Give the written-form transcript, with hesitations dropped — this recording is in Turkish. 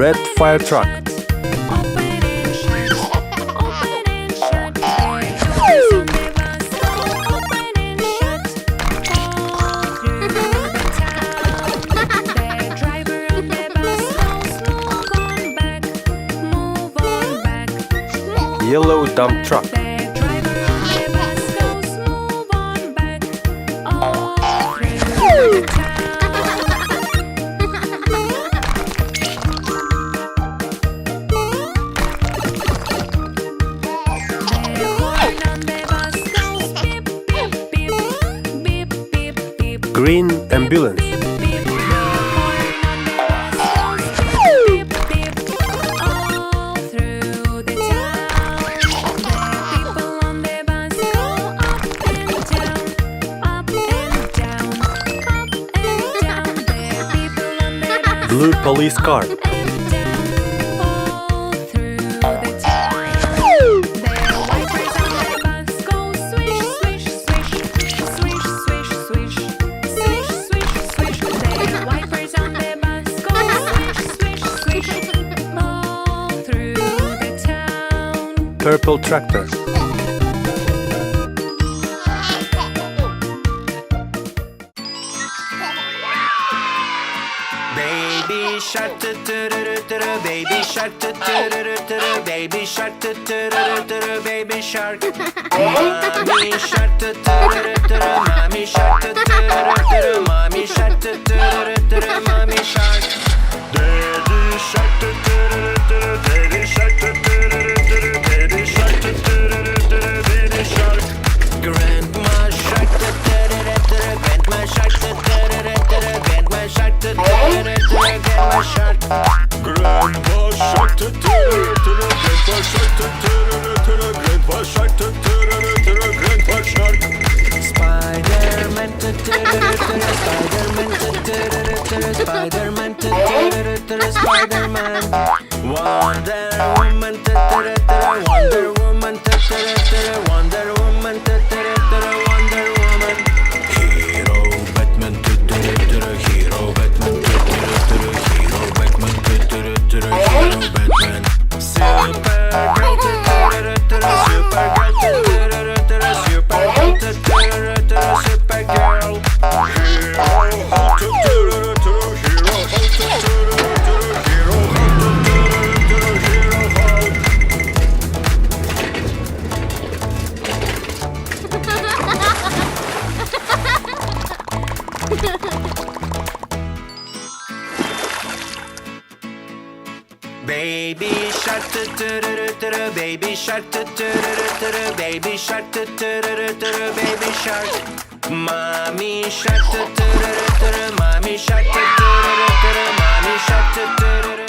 Red fire truck. Yellow dump truck. Green ambulance. Blue police car. Purple tractor. Baby shark, baby shark, baby shark, baby shark. Mommy shark, mommy shark, mommy shark, mommy shark. Daddy shark, daddy shark, daddy shark, daddy shark. Grandma shark, grandma shark, grandma shark, grandma shark. Grandpa shark, grandpa shark, grandpa shark. Spider-Man, Spider-Man, Spider-Man, Spider-Man. Wonder Woman, Wonder Woman, Wonder Woman, Wonder Woman. Hero Batman, Hero Batman, Hero Batman, Hero Batman. Supergirl, Supergirl, Supergirl. Baby shark, baby shark, baby shark, baby shark. Mommy shark, mommy shark, mommy shark.